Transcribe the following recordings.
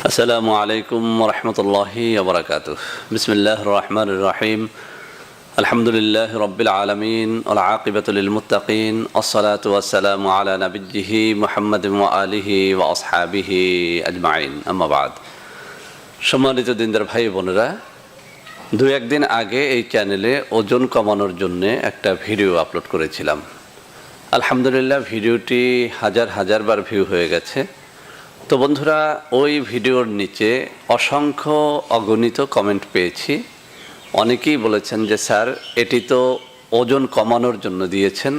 আসসালামু আলাইকুম রহমতুল্লাহি ওবরাকাতুহ। বিসমিল্লাহির রহমানির রহিম। আলহামদুলিল্লাহি রাব্বিল আলামিন ওয়াল আকিবাতু লিল মুত্তাকিন ওয়াসসালাতু ওয়াসসালামু আলা নাবিয়্যিহি মুহাম্মাদিন ওয়া আলিহি ওয়া আসহাবিহি আজমাইন, আম্মা বাদ। সম্মানিত দিনদার ভাই বোনেরা, দু একদিন আগে এই চ্যানেলে ওজন কমানোর জন্য একটা ভিডিও আপলোড করেছিলাম। আলহামদুলিল্লাহ ভিডিওটি হাজার হাজার বার ভিউ হয়ে গেছে। তো বন্ধুরা, ওই ভিডিওর নিচে অসংখ্য অগণিত কমেন্ট পেয়েছি। অনেকেই বলেছেন যে স্যার, এটি তো ওজন কমানোর জন্য দিয়েছেন,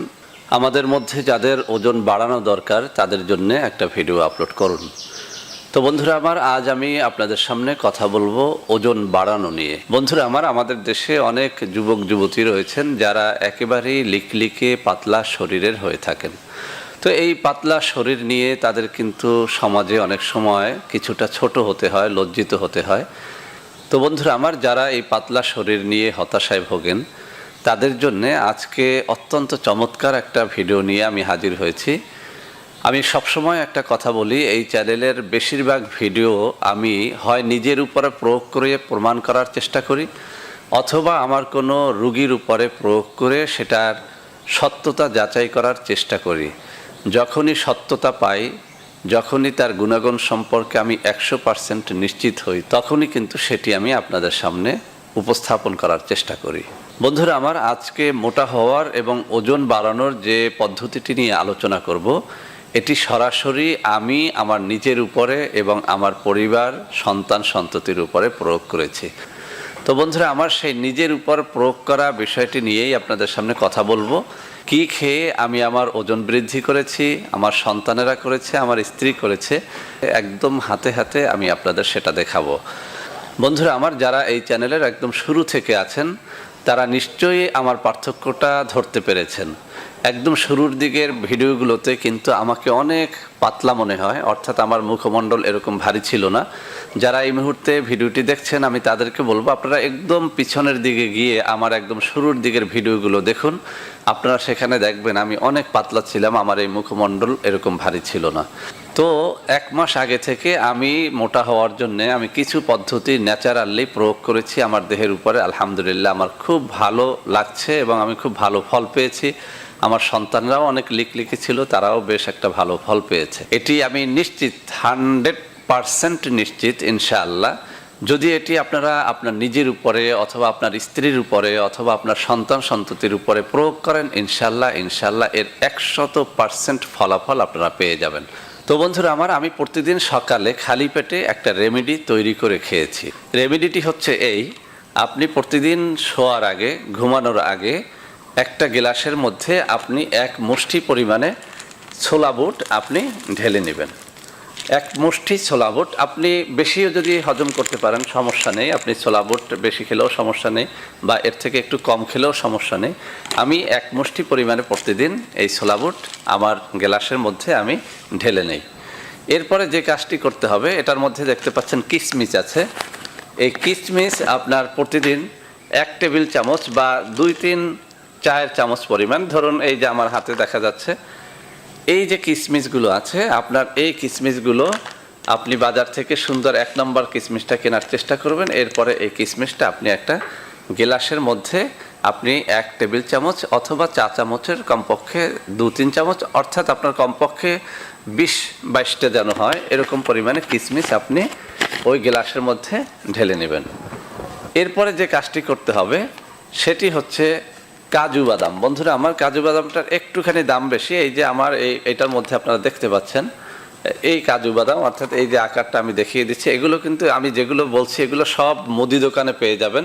আমাদের মধ্যে যাদের ওজন বাড়ানো দরকার তাদের জন্য একটা ভিডিও আপলোড করুন। তো বন্ধুরা আমার, আজ আমি আপনাদের সামনে কথা বলবো ওজন বাড়ানো নিয়ে। বন্ধুরা আমার, আমাদের দেশে অনেক যুবক যুবতী রয়েছেন যারা একেবারেই লিকলিকে পাতলা শরীরের হয়ে থাকেন। তো এই পাতলা শরীর নিয়ে তাদের কিন্তু সমাজে অনেক সময় কিছুটা ছোট হতে হয়, লজ্জিত হতে হয়। তো বন্ধুরা আমার, যারা এই পাতলা শরীর নিয়ে হতাশায় ভোগেন তাদের জন্যে আজকে অত্যন্ত চমৎকার একটা ভিডিও নিয়ে আমি হাজির হয়েছি। আমি সবসময় একটা কথা বলি, এই চ্যানেলের বেশিরভাগ ভিডিও আমি হয় নিজের উপরে প্রয়োগ করে প্রমাণ করার চেষ্টা করি, অথবা আমার কোনো রুগীর উপরে প্রয়োগ করে সেটার সত্যতা যাচাই করার চেষ্টা করি। যখনই সত্যতা পাই, যখনই তার গুণাগুণ সম্পর্কে আমি 100% নিশ্চিত হই, তখনই কিন্তু সেটি আমি আপনাদের সামনে উপস্থাপন করার চেষ্টা করি। বন্ধুরা আমার, আজকে মোটা হওয়ার এবং ওজন বাড়ানোর যে পদ্ধতিটি নিয়ে আলোচনা করব, এটি সরাসরি আমি আমার নিজের উপরে এবং আমার পরিবার, সন্তান সন্ততির উপরে প্রয়োগ করেছি। তো বন্ধুরা আমার, সেই নিজের উপর প্রয়োগ করা বিষয়টি নিয়েই আপনাদের সামনে কথা বলবো। কি খেয়ে আমি আমার ওজন বৃদ্ধি করেছি, আমার সন্তানেরা করেছে, আমার স্ত্রী করেছে, একদম হাতে হাতে আমি আপনাদের সেটা দেখাবো। বন্ধুরা আমার, যারা এই চ্যানেলের একদম শুরু থেকে আছেন তারা নিশ্চয়ই আমার পার্থক্যটা ধরতে পেরেছেন। একদম শুরুর দিকের ভিডিওগুলোতে কিন্তু আমাকে অনেক পাতলা মনে হয়, অর্থাৎ আমার মুখমণ্ডল এরকম ভারী ছিল না। যারা এই মুহূর্তে ভিডিওটি দেখছেন আমি তাদেরকে বলবো, আপনারা একদম পিছনের দিকে গিয়ে আমার একদম শুরুর দিকের ভিডিওগুলো দেখুন। আপনারা সেখানে দেখবেন আমি অনেক পাতলা ছিলাম, আমার এই মুখমণ্ডল এরকম ভারী ছিল না। তো 1 মাস আগে থেকে আমি মোটা হওয়ার জন্য আমি কিছু পদ্ধতি ন্যাচারালি প্রয়োগ করেছি আমার দেহের উপরে। আলহামদুলিল্লাহ আমার খুব ভালো লাগছে এবং আমি খুব ভালো ফল পেয়েছি। আমার সন্তানরাও অনেক লিকলিকে ছিল, তারাও বেশ একটা ভালো ফল পেয়েছে। এটি আমি নিশ্চিত, 100% নিশ্চিত ইনশাআল্লাহ। যদি এটি আপনারা আপনার নিজের উপরে অথবা আপনার স্ত্রীর উপরে অথবা আপনার সন্তান সন্ততির উপরে প্রয়োগ করেন, ইনশাআল্লাহ এর 100% ফলাফল আপনারা পেয়ে যাবেন। তো বন্ধুরা আমার, আমি প্রতিদিন সকালে খালি পেটে একটা রেমেডি তৈরি করে খেয়েছি। রেমেডিটি হচ্ছে এই: আপনি প্রতিদিন শোয়ার আগে, ঘুমানোর আগে একটা গ্লাসের মধ্যে আপনি 1 মুষ্টি পরিমাণে ছোলা বুট আপনি ঢেলে নেবেন। 1 মুষ্টি ছোলা বুট, আপনি বেশিও যদি হজম করতে পারেন সমস্যা নেই, আপনি ছোলা বুট বেশি খেলেও সমস্যা নেই বা এর থেকে একটু কম খেলেও সমস্যা নেই। আমি 1 মুষ্টি পরিমাণে প্রতিদিন এই ছোলা বুট আমার গ্লাসের মধ্যে আমি ঢেলে নেই। এরপরে যে কাজটি করতে হবে, এটার মধ্যে দেখতে পাচ্ছেন কিশমিশ আছে। এই কিশমিশ আপনার প্রতিদিন 1 টেবিল চামচ বা 2-3 চায়ের চামচ পরিমাণ, ধরুন এই যে আমার হাতে দেখা যাচ্ছে এই যে কিশমিশগুলো আছে, আপনার এই কিশমিশগুলো আপনি বাজার থেকে সুন্দর 1 নম্বর কিশমিশটা কেনার চেষ্টা করবেন। এরপরে এই কিশমিশটা আপনি একটা গ্লাসের মধ্যে আপনি 1 টেবিল চামচ অথবা চা চামচের কমপক্ষে 2-3 চামচ, অর্থাৎ আপনার কমপক্ষে 20-22টা যেন হয় এরকম পরিমাণে কিশমিশ আপনি ওই গ্লাসের মধ্যে ঢেলে নেবেন। এরপরে যে কাজটি করতে হবে সেটি হচ্ছে কাজু বাদাম। বন্ধুরা আমার, কাজু বাদামটার একটুখানি দাম বেশি। এই যে আমার এইটার মধ্যে আপনারা দেখতে পাচ্ছেন এই কাজু বাদাম, অর্থাৎ এই যে আকারটা আমি দেখিয়ে দিচ্ছি, এগুলো কিন্তু আমি যেগুলো বলছি এগুলো সব মুদি দোকানে পেয়ে যাবেন,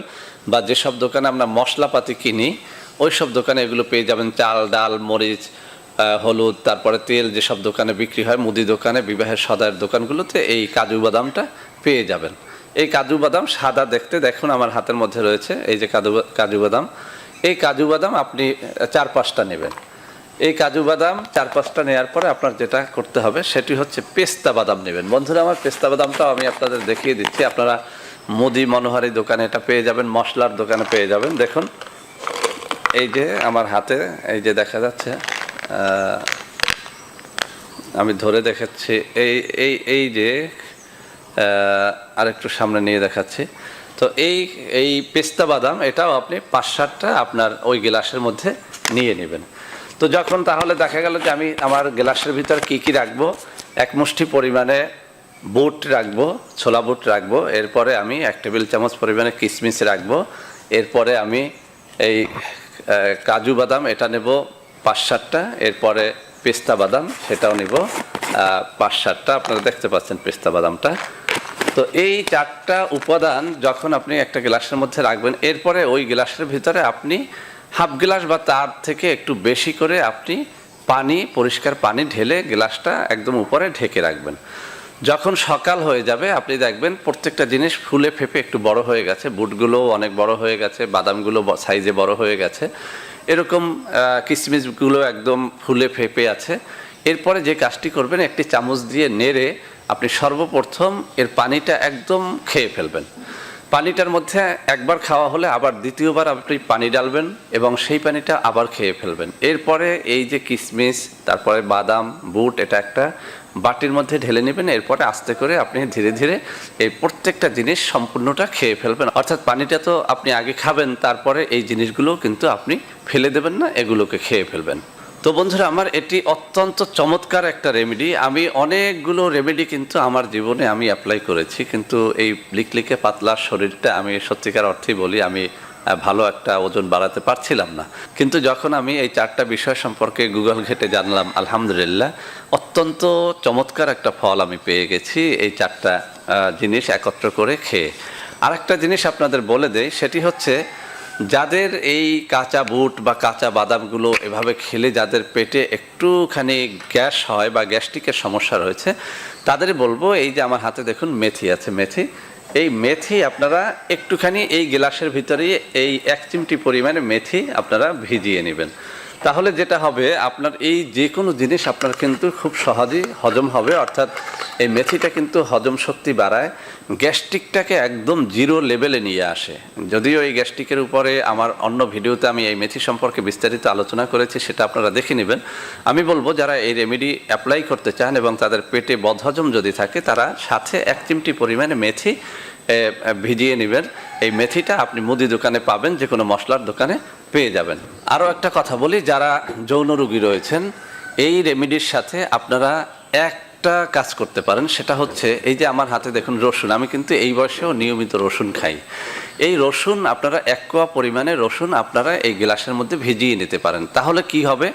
বা যেসব দোকানে আমরা মশলাপাতি কিনি ওই সব দোকানে এগুলো পেয়ে যাবেন। চাল, ডাল, মরিচ, হলুদ, তারপরে তেল যেসব দোকানে বিক্রি হয়, মুদি দোকানে, বিবাহের সদাইয়ের দোকানগুলোতে এই কাজু বাদামটা পেয়ে যাবেন। এই কাজু বাদাম সাদা দেখতে, দেখুন আমার হাতের মধ্যে রয়েছে এই যে কাজু বাদাম। এই কাজু বাদাম আপনি 4-5টা নেবেন। এই কাজু বাদাম 4-5টা নেওয়ার পরে আপনার যেটা করতে হবে সেটি হচ্ছে পেস্তা বাদাম নেবেন। বন্ধুরা আমার, পেস্তা বাদামটাও আমি আপনাদের দেখিয়ে দিচ্ছি। আপনারা মুদি মনোহারি দোকানে এটা পেয়ে যাবেন, মশলার দোকানে পেয়ে যাবেন। দেখুন এই যে আমার হাতে এই যে দেখা যাচ্ছে, আমি ধরে দেখাচ্ছি, এই যে আরেকটু সামনে নিয়ে দেখাচ্ছি। তো এই পেস্তা বাদাম এটাও আপনি 5-7টা আপনার ওই গ্লাসের মধ্যে নিয়ে নেবেন। তো যখন তাহলে দেখা গেল যে আমি আমার গ্লাসের ভিতর কি কি রাখবো, এক মুষ্টি পরিমাণে বুট রাখবো, ছোলা বুট রাখবো, এরপরে আমি 1 টেবিল চামচ পরিমাণে কিশমিশ রাখবো, এরপরে আমি এই কাজু বাদাম এটা নেব 5-7টা, এরপরে পেস্তা বাদাম সেটাও নেব 5-7টা। আপনারা দেখতে পাচ্ছেন পেস্তা বাদামটা। তো এই 4টা উপাদান যখন আপনি একটা গ্লাসের মধ্যে রাখবেন, এরপরে ওই গ্লাসের ভিতরে আপনি হাফ গ্লাস বা তার থেকে একটু বেশি করে আপনি পানি, পরিষ্কার পানি ঢেলে গ্লাসটা একদম উপরে ঢেকে রাখবেন। যখন সকাল হয়ে যাবে আপনি দেখবেন প্রত্যেকটা জিনিস ফুলে ফেপে একটু বড় হয়ে গেছে, বুটগুলো অনেক বড় হয়ে গেছে, বাদামগুলো সাইজে বড় হয়ে গেছে, এরকম কিশমিশগুলো একদম ফুলে ফেপে আছে। এরপরে যে কাজটি করবেন, একটি চামচ দিয়ে নেড়ে আপনি সর্বপ্রথম এর পানিটা একদম খেয়ে ফেলবেন। পানিটার মধ্যে একবার খাওয়া হলে আবার দ্বিতীয়বার আপনি পানি ডালবেন এবং সেই পানিটা আবার খেয়ে ফেলবেন। এরপরে এই যে কিশমিশ, তারপরে বাদাম, বুট, এটা একটা বাটির মধ্যে ঢেলে নেবেন। এরপরে আস্তে করে আপনি ধীরে ধীরে এই প্রত্যেকটা জিনিস সম্পূর্ণটা খেয়ে ফেলবেন। অর্থাৎ পানিটা তো আপনি আগে খাবেন, তারপরে এই জিনিসগুলো কিন্তু আপনি ফেলে দেবেন না, এগুলোকে খেয়ে ফেলবেন। তো বন্ধুরা আমার এটি অত্যন্ত চমৎকার একটা রেমেডি। আমি অনেকগুলো রেমেডি কিন্তু আমার জীবনে আমি অ্যাপ্লাই করেছি, কিন্তু এই লিকলিকে পাতলা শরীরটা আমি সত্যিকার অর্থেই বলি আমি ভালো একটা ওজন বাড়াতে পারছিলাম না। কিন্তু যখন আমি এই 4টা বিষয় সম্পর্কে গুগল ঘেটে জানলাম, আলহামদুলিল্লাহ অত্যন্ত চমৎকার একটা ফল আমি পেয়ে গেছি এই 4টা জিনিস একত্র করে খেয়ে। আরেকটা জিনিস আপনাদের বলে দেই, সেটি হচ্ছে যাদের এই কাঁচা বুট বা কাঁচা বাদামগুলো এভাবে খেলে যাদের পেটে একটুখানি গ্যাস হয় বা গ্যাস্ট্রিকের সমস্যা রয়েছে, তাদের বলবো এই যে আমার হাতে দেখুন মেথি আছে, এই মেথি আপনারা একটুখানি এই গ্লাসের ভিতরে এই 1 চিমটি পরিমাণে মেথি আপনারা ভিজিয়ে নেবেন। তাহলে যেটা হবে আপনার এই যে কোনো জিনিস আপনার কিন্তু খুব সহজেই হজম হবে। অর্থাৎ এই মেথিটা কিন্তু হজম শক্তি বাড়ায়, গ্যাস্ট্রিকটাকে একদম জিরো লেভেলে নিয়ে আসে। যদিও এই গ্যাস্ট্রিকের উপরে আমার অন্য ভিডিওতে আমি এই মেথি সম্পর্কে বিস্তারিত আলোচনা করেছি, সেটা আপনারা দেখে নেবেন। আমি বলবো যারা এই রেমেডি অ্যাপ্লাই করতে চান এবং তাদের পেটে বদহজম যদি থাকে, তারা সাথে 1 চিমটি পরিমাণে মেথি ভিজিয়ে নেবেন। এই মেথিটা আপনি মুদি দোকানে পাবেন, যে কোনো মশলার দোকানে পেয়ে যাবেন। আরও একটা কথা বলি, যারা যৌন রোগী রয়েছেন, এই রেমেডির সাথে আপনারা একটা কাজ করতে পারেন, সেটা হচ্ছে এই যে আমার হাতে দেখুন রসুন, আমি কিন্তু এই বয়সেও নিয়মিত রসুন খাই। এই রসুন আপনারা 1 কোয়া পরিমাণে রসুন আপনারা এই গ্লাসের মধ্যে ভিজিয়ে নিতে পারেন। তাহলে কি হবে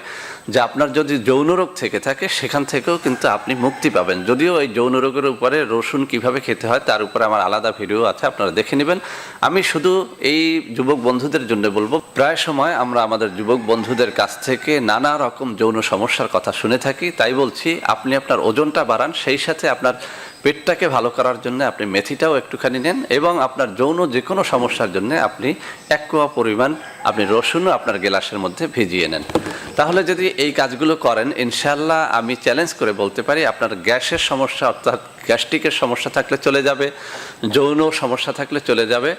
যে আপনার যদি যৌন রোগ থেকে থাকে সেখান থেকেও কিন্তু আপনি মুক্তি পাবেন। যদিও এই যৌন রোগের উপরে রসুন কিভাবে খেতে হয় তার উপরে আমার আলাদা ভিডিও আছে, আপনারা দেখে নেবেন। আমি শুধু এই যুবক বন্ধুদের জন্য বলবো, প্রায় সময় আমরা আমাদের যুবক বন্ধুদের কাছ থেকে নানা রকম যৌন সমস্যার কথা শুনে থাকি। তাই বলছি আপনি আপনার ওজনটা বাড়ান, সেই সাথে আপনার পেটটাকে ভালো করার জন্য আপনি মেথিটাও একটুখানি নেন এবং আপনার যৌন যে কোনো সমস্যার জন্য আপনি 1 কোয়া পরিমাণ আপনি রসুনও আপনার গ্লাসের মধ্যে ভিজিয়ে নেন। তাহলে যদি এই কাজগুলো করেন, ইনশাআল্লাহ আমি চ্যালেঞ্জ করে বলতে পারি আপনার গ্যাসের সমস্যা অর্থাৎ গ্যাস্ট্রিকের সমস্যা থাকলে চলে যাবে, যৌন সমস্যা থাকলে চলে যাবে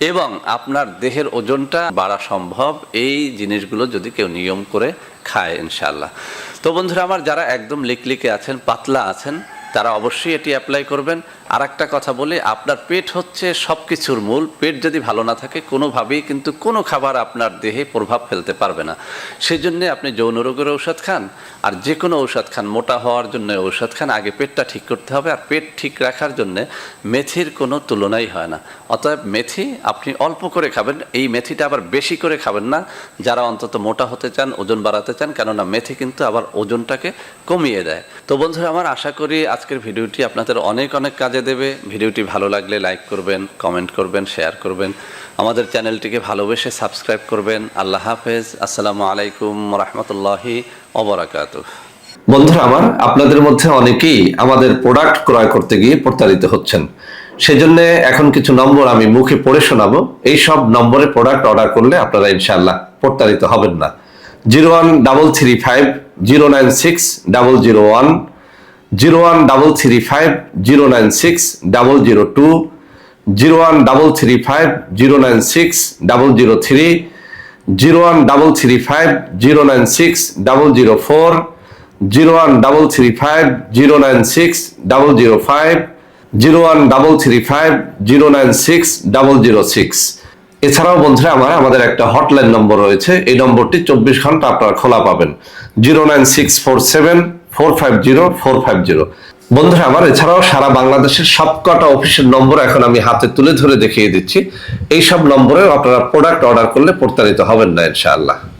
এবং আপনার দেহের ওজনটা বাড়া সম্ভব এই জিনিসগুলো যদি কেউ নিয়ম করে খায় ইনশাআল্লাহ। তো বন্ধুরা আমার যারা একদম লিকলিকে আছেন, পাতলা আছেন, তারা অবশ্যই এটি অ্যাপ্লাই করবেন। আর একটা কথা বলি, আপনার পেট হচ্ছে সব কিছুর মূল। পেট যদি ভালো না থাকে কোনোভাবেই কিন্তু কোনো খাবার আপনার দেহে প্রভাব ফেলতে পারবে না। সেই জন্যে আপনি যৌন রোগের ঔষধ খান আর যে কোনো ঔষধ খান, মোটা হওয়ার জন্য ঔষধ খান, আগে পেটটা ঠিক করতে হবে। আর পেট ঠিক রাখার জন্যে মেথির কোনো তুলনাই হয় না। অতএব মেথি আপনি অল্প করে খাবেন, এই মেথিটা আবার বেশি করে খাবেন না যারা অন্তত মোটা হতে চান, ওজন বাড়াতে চান, কেননা মেথি কিন্তু আবার ওজনটাকে কমিয়ে দেয়। তো বন্ধুরা আমার আশা করি আজকের ভিডিওটি আপনাদের অনেক অনেক কাজে দেবে। ভিডিওটি ভালো লাগলে লাইক করবেন, কমেন্ট করবেন, শেয়ার করবেন, আমাদের চ্যানেলটিকে ভালোবেসে সাবস্ক্রাইব করবেন। আল্লাহ হাফেজ। আসসালামু আলাইকুম রাহমাতুল্লাহি ওয়া বারাকাতুহু। বন্ধুরা আমার, আপনাদের মধ্যে অনেকেই আমাদের প্রোডাক্ট ক্রয় করতে গিয়ে প্রতারিত হচ্ছেন। সেজন্য এখন কিছু নম্বর আমি মুখে পড়ে শোনাবো। এই সব নম্বরে প্রোডাক্ট অর্ডার করলে আপনারা ইনশাআল্লাহ প্রতারিত হবেন না। 01335096001, 01335096002, 01335096003, 01335096004, 01335096005, 0133509606। এছাড়াও বন্ধুরা আমাদের একটা হটলাইন নম্বর রয়েছে, এই নম্বরটি 24 ঘন্টা আপনারা খোলা পাবেন, 09647450450। বন্ধুরা এছাড়াও সারা বাংলাদেশের সবকটা অফিসের নম্বর এখন আমি হাতে তুলে ধরে দেখিয়ে দিচ্ছি। এই সব নম্বরেও আপনারা প্রোডাক্ট অর্ডার করলে প্রতারিত হবেন না ইনশাআল্লাহ।